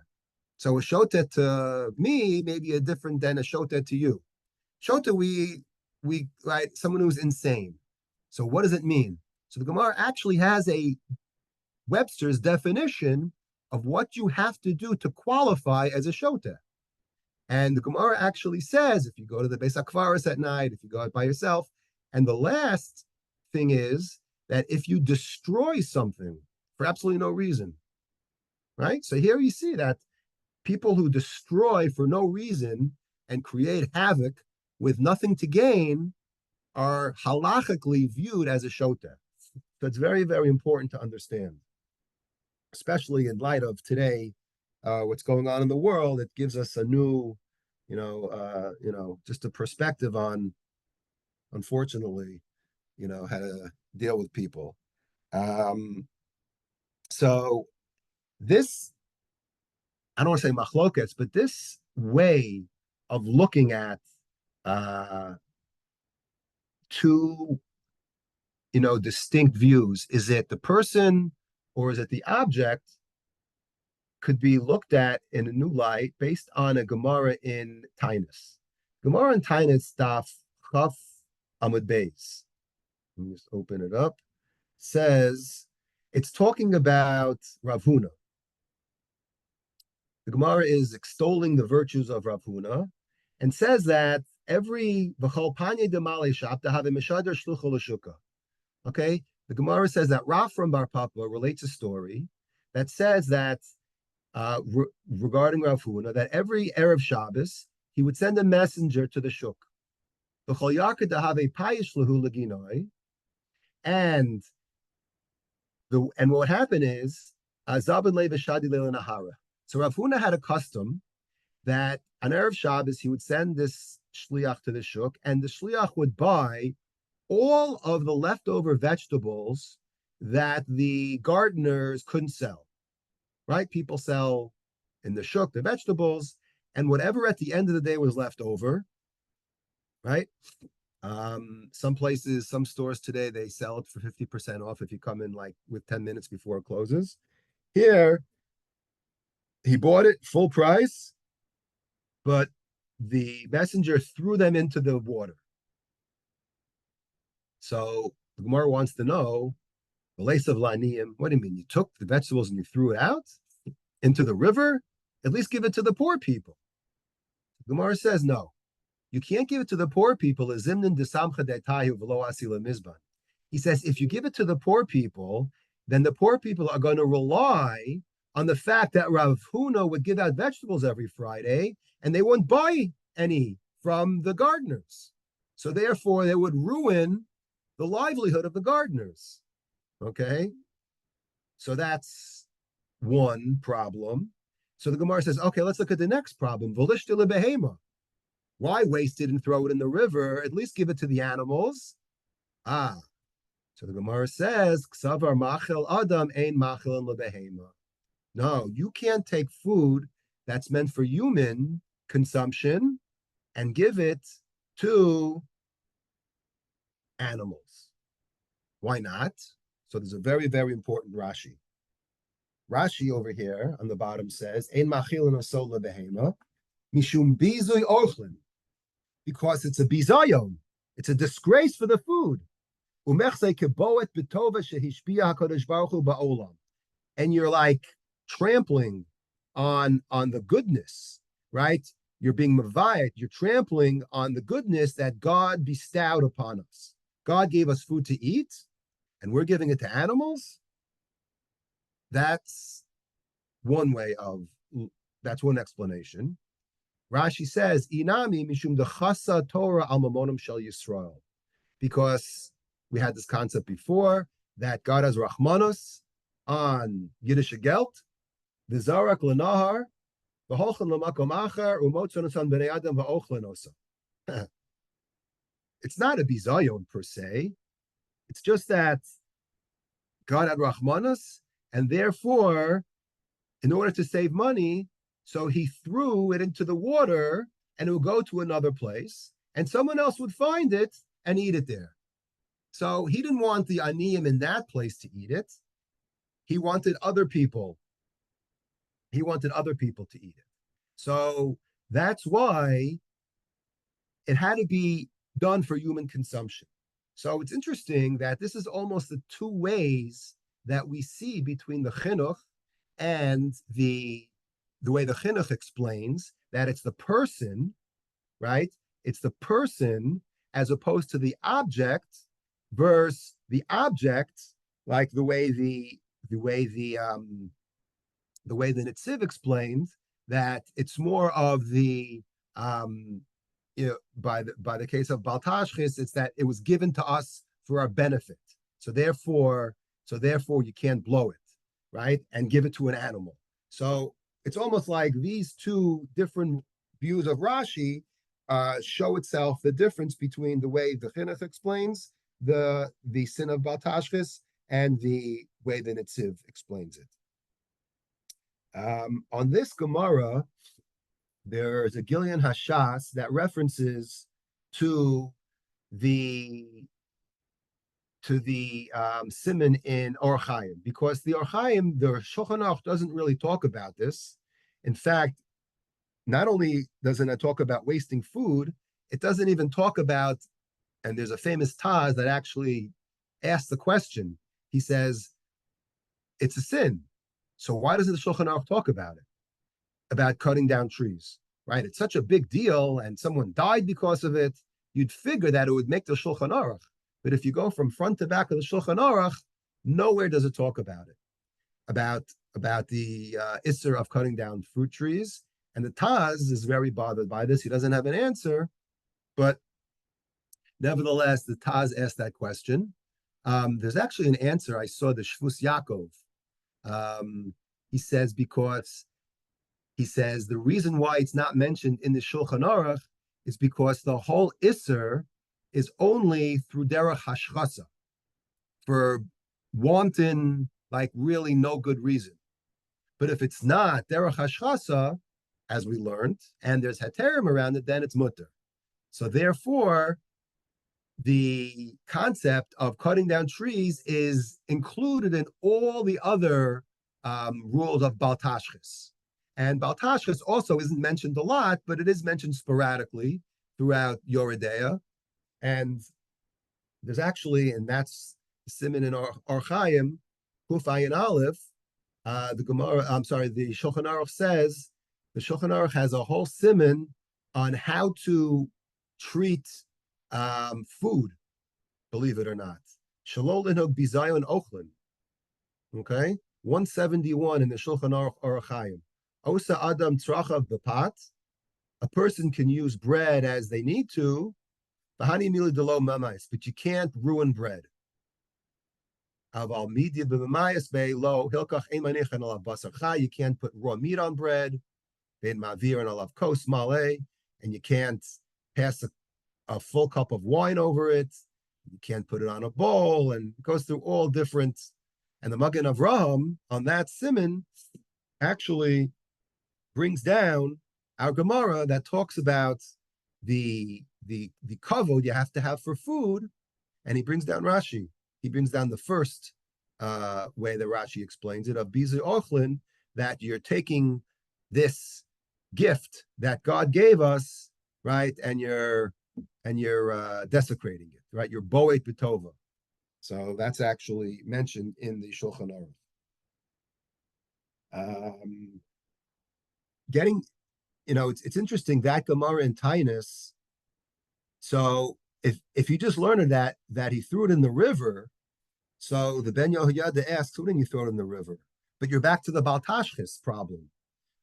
So a shota to me may be different than a shota to you. Shota, we right, someone who's insane. So what does it mean? So the Gemara actually has a Webster's definition of what you have to do to qualify as a shota. And the Gemara actually says, if you go to the Beis HaKvaros at night, if you go out by yourself, and the last thing is that if you destroy something for absolutely no reason, right? So here you see that people who destroy for no reason and create havoc with nothing to gain are halachically viewed as a shota. So it's very, very important to understand, especially in light of today, what's going on in the world. It gives us a new, just a perspective on, unfortunately, how to deal with people. So this, I don't want to say machlokes, but this way of looking at two, distinct views, is it the person or is it the object, could be looked at in a new light based on a Gemara in Tainus. Gemara in Tainus, Daf Chaf Amud Beis. Let me just open it up. Says, it's talking about Rav Huna. The Gemara is extolling the virtues of Rav Huna and says that every v'chol panye demale shop to have a mishader shlucho l'shuka. Okay, the Gemara says that Rav from Bar Papa relates a story that says that regarding Rav Huna, that every Erev Shabbos he would send a messenger to the shuk. V'chol yakad to have a payish lahu leginoi, and what would happen is Zabin le v'shadi le nahara. So Rav Huna had a custom that on Erev Shabbos he would send this shliach to the shuk, and the shliach would buy all of the leftover vegetables that the gardeners couldn't sell. Right? People sell in the shuk the vegetables, and whatever at the end of the day was left over. Right? Some places, some stores today, they sell it for 50% off if you come in like with 10 minutes before it closes. Here, he bought it full price, but the messenger threw them into the water. So the Gemara wants to know, what do you mean? You took the vegetables and you threw it out into the river? At least give it to the poor people. The Gemara says, no. You can't give it to the poor people. He says, if you give it to the poor people, then the poor people are going to rely on the fact that Rav Huna would give out vegetables every Friday, and they wouldn't buy any from the gardeners. So therefore, they would ruin the livelihood of the gardeners. Okay? So that's one problem. So the Gemara says, okay, let's look at the next problem. Why waste it and throw it in the river? At least give it to the animals. So the Gemara says, Ksavar machel adam ein machel lebehema. No, you can't take food that's meant for human consumption and give it to animals. Why not? So there's a very, very important Rashi. Rashi over here on the bottom says, Ein machilin osol lebehema, mishum bizuy orchlin. Because it's a bizayon. It's a disgrace for the food. And you're like trampling on the goodness, right? You're being mavayit. You're trampling on the goodness that God bestowed upon us. God gave us food to eat, and we're giving it to animals. That's one explanation. Rashi says, "Inami mishum dechasa Torah al mamonim shel Yisrael," because we had this concept before that God has rachmanos on Yiddish gelt, v'zarak lenahar, v'holchen lemakom acher, umotzon on bnei adam v'ochlen osa. It's not a bizayon per se. It's just that God had rachmanos, and therefore, in order to save money, so he threw it into the water, and it would go to another place, and someone else would find it and eat it there. So he didn't want the aniyim in that place to eat it. He wanted other people. He wanted other people to eat it. So that's why it had to be done for human consumption. So it's interesting that this is almost the two ways that we see between the chinuch and the way the chinuch explains that it's the person, right? It's the person as opposed to the object versus the object, like the way the Netziv explains that it's more of the by the case of Baltashchis, it's that it was given to us for our benefit. So therefore you can't blow it, right? And give it to an animal. So it's almost like these two different views of Rashi show itself the difference between the way the Chinuch explains the sin of Baltashchis and the way the Netziv explains it. On this Gemara, there's a Gilyon Hashas that references to the Siman in Or Chaim, because the Or Chaim, the Shulchan Aruch doesn't really talk about this. In fact, not only doesn't it talk about wasting food, it doesn't even talk about, and there's a famous Taz that actually asks the question. He says, it's a sin. So why doesn't the Shulchan Aruch talk about it? about cutting down trees, right? It's such a big deal, and someone died because of it. You'd figure that it would make the Shulchan Aruch, but if you go from front to back of the Shulchan Aruch, nowhere does it talk about it, about the isser of cutting down fruit trees. And the Taz is very bothered by this. He doesn't have an answer, but nevertheless, the Taz asked that question. There's actually an answer. I saw the Shvus Yaakov. He says the reason why it's not mentioned in the Shulchan Aruch is because the whole Isser is only through derech hashchasa, for wanton, like really no good reason. But if it's not derech hashchasa, as we learned, and there's heterim around it, then it's mutter. So therefore, the concept of cutting down trees is included in all the other rules of Bal Tashchis. And Bal Tashchis also isn't mentioned a lot, but it is mentioned sporadically throughout Yoredea. And there's actually, and that's Siman in Archaim, Kuf Ayin Aleph, the Gemara, the Shulchan Aruch says, the Shulchan Aruch has a whole siman on how to treat food, believe it or not. Shalol linhog bizayon ochlin. Okay, 171 in the Shulchan Aruch Orachayim. Osa adam trachav bepat. A person can use bread as they need to, bahani mili delo mamais, but you can't ruin bread. Aval media b'mamayas be lo hilkach emanichan alav basar chai. You can't put raw meat on bread. Ben mavir and alav kos male, and you can't pass a full cup of wine over it. You can't put it on a bowl, and it goes through all different. And the Magen Avraham on that siman actually brings down our Gemara that talks about the kavod you have to have for food, and he brings down Rashi. He brings down the first way that Rashi explains it of Bizu Ochlin, that you're taking this gift that God gave us, right, and you're desecrating it, right? You're boet b'tova. So that's actually mentioned in the Shulchan Aruch. It's interesting that Gemara in Tainus. So if you just learn that he threw it in the river, so the Ben Yehoyada asks, who didn't you throw it in the river? But you're back to the Bal Tashchis problem.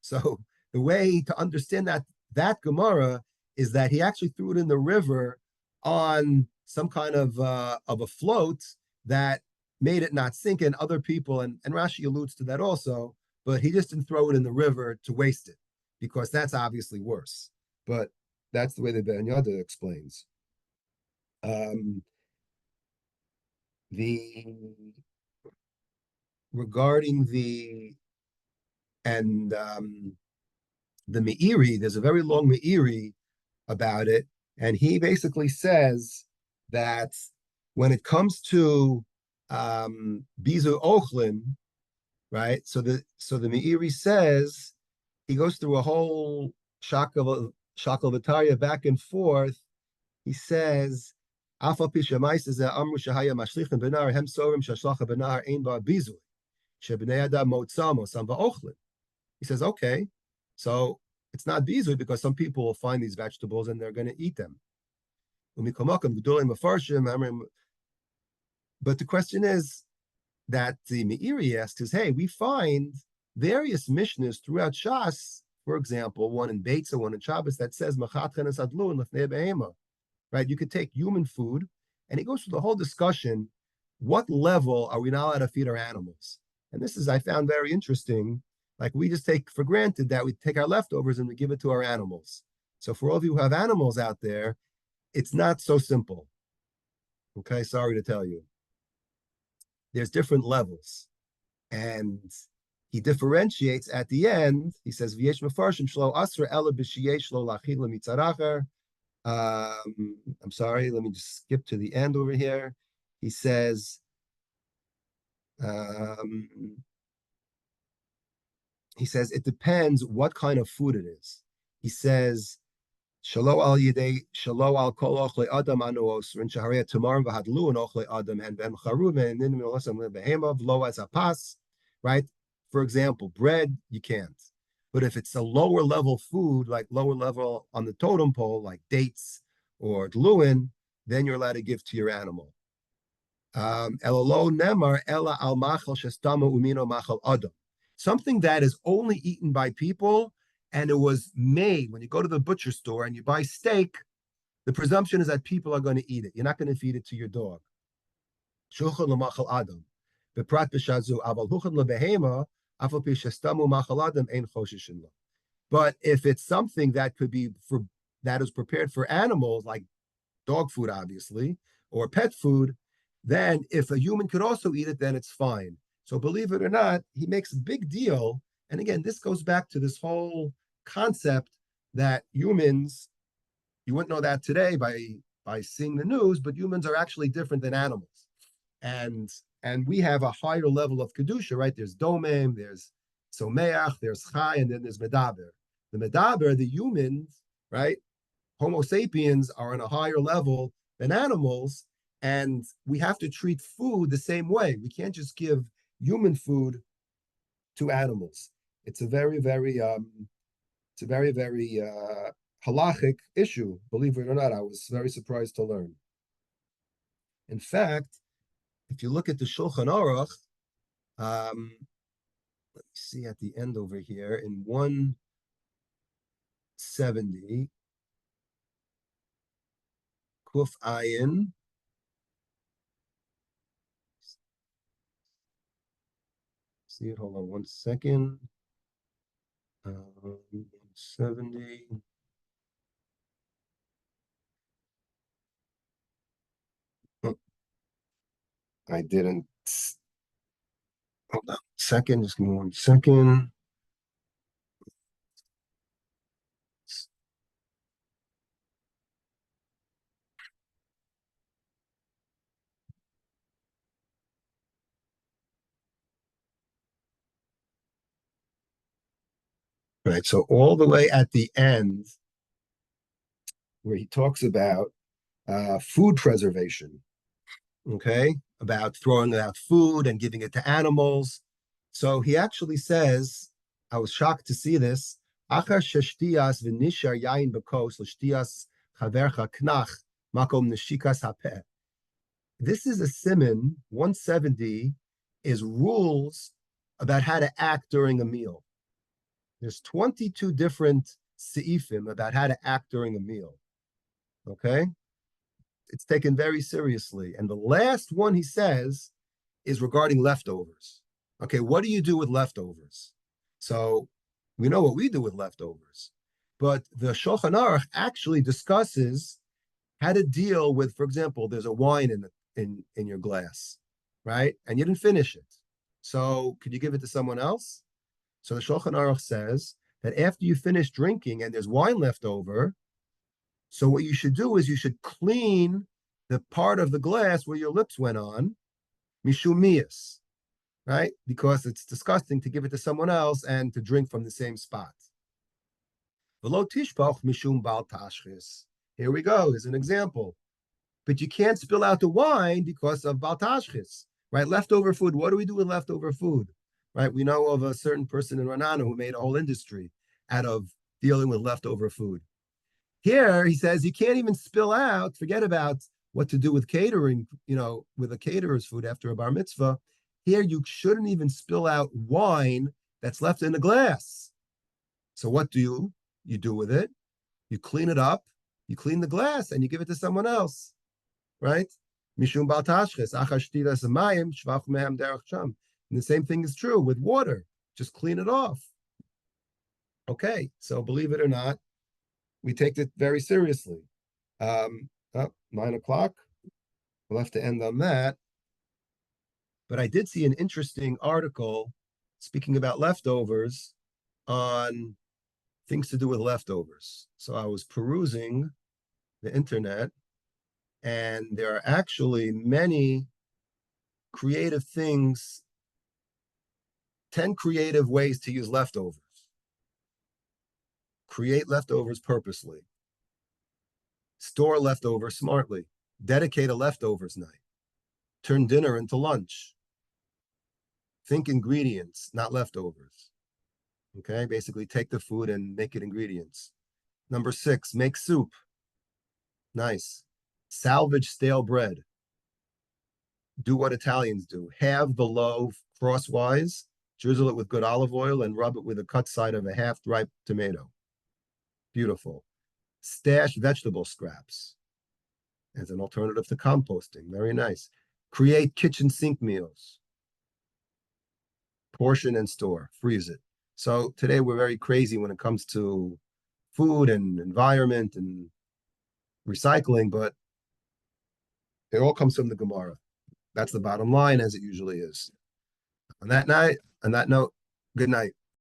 So the way to understand that Gemara is that he actually threw it in the river on some kind of a float that made it not sink, and other people, and Rashi alludes to that also, but he just didn't throw it in the river to waste it, because that's obviously worse. But that's the way the Ben Yada explains. Regarding the Meiri, there's a very long Meiri about it, and he basically says that when it comes to Bizu Ochlin, right? So the Meiri says, he goes through a whole shakel v'tarya back and forth. He says, Afal pishamais is amru shahaya mashlichin benar hem sorim shashlacha benar ein ba bizu shebnei adam motzamo sam ba'ochlin. He says, okay, so it's not bizu because some people will find these vegetables and they're going to eat them. But the question is that the Meiri asks is, hey, we find various mishnahs throughout Shas, for example, one in Beitza, one in Shabbos, that says Machatchenes adlu and lefnei behema. Right? You could take human food, and he goes through the whole discussion, what level are we not allowed to feed our animals? And this is, I found very interesting. Like, we just take for granted that we take our leftovers and we give it to our animals. So for all of you who have animals out there, it's not so simple. Okay, sorry to tell you. There's different levels. And he differentiates at the end. He says, V'yesh mefarshim shlo asra ela b'shiyesh lo lachila mitzaracher. I'm sorry, let me just skip to the end over here. He says, it depends what kind of food it is. He says, Shalo al yidei, shalo al kol ochle adam anu osrin, shaharei tamarim v'hadlu and ochle adam, and ben charuv and ninim olosam behema v'lo as apas, right? For example, bread, you can't. But if it's a lower level food, like lower level on the totem pole, like dates or dluin, then you're allowed to give to your animal. Something that is only eaten by people and it was made when you go to the butcher store and you buy steak, the presumption is that people are going to eat it. You're not going to feed it to your dog. But if it's something that could be for that is prepared for animals, like dog food, obviously, or pet food, then if a human could also eat it, then it's fine. So believe it or not, he makes a big deal. And again, this goes back to this whole concept that humans, you wouldn't know that today by seeing the news, but humans are actually different than animals. And and we have a higher level of kedusha, right? There's domem, there's someach, there's chai, and then there's medaber. The medaber, the humans, right? Homo sapiens are on a higher level than animals, and we have to treat food the same way. We can't just give human food to animals. It's a very halachic issue. Believe it or not, I was very surprised to learn. In fact, if you look at the Shulchan Aruch, let me see at the end over here in 170, Kuf Ayin. See it, hold on one second. 170. Oh, I didn't. Hold on a second. Just give me 1 second. Right. So all the way at the end, where he talks about food preservation, okay, about throwing out food and giving it to animals. So he actually says, I was shocked to see this. Achar sheshtias v'nishar yain bekos l'shtias chavercha knach makom neshikas hapeh. This is a siman, 170 is rules about how to act during a meal. There's 22 different seifim about how to act during a meal. Okay? It's taken very seriously. And the last one he says is regarding leftovers. Okay, what do you do with leftovers? So we know what we do with leftovers. But the Shulchan Aruch actually discusses how to deal with, for example, there's a wine in your glass, right? And you didn't finish it. So could you give it to someone else? So the Shulchan Aruch says that after you finish drinking and there's wine left over, so what you should do is you should clean the part of the glass where your lips went on, mishumias, right? Because it's disgusting to give it to someone else and to drink from the same spot. V'lo tishpach mishum bal tashchis. Here we go. Here's an example. But you can't spill out the wine because of bal tashchis, right? Leftover food. What do we do with leftover food, right? We know of a certain person in Ranana who made a whole industry out of dealing with leftover food. Here, he says you can't even spill out, forget about what to do with catering, with a caterer's food after a bar mitzvah. Here, you shouldn't even spill out wine that's left in the glass. So what do you do with it? You clean it up, you clean the glass, and you give it to someone else, right? Mishum bal tashches, achar shtilas hamayim, shvach mehem derech sham. And the same thing is true with water. Just clean it off. Okay, so believe it or not, we take it very seriously. 9 o'clock. We'll have to end on that. But I did see an interesting article speaking about leftovers on things to do with leftovers. So I was perusing the internet, and there are actually many creative things, 10 creative ways to use leftovers. Create leftovers purposely. Store leftovers smartly. Dedicate a leftovers night. Turn dinner into lunch. Think ingredients, not leftovers. Okay, basically take the food and make it ingredients. Number 6, make soup. Nice. Salvage stale bread. Do what Italians do. Have the loaf crosswise, drizzle it with good olive oil, and rub it with the cut side of a half-ripe tomato. Beautiful. Stash vegetable scraps as an alternative to composting. Very nice. Create kitchen sink meals. Portion and store. Freeze it. So today we're very crazy when it comes to food and environment and recycling, but it all comes from the Gemara. That's the bottom line, as it usually is. On that note, good night.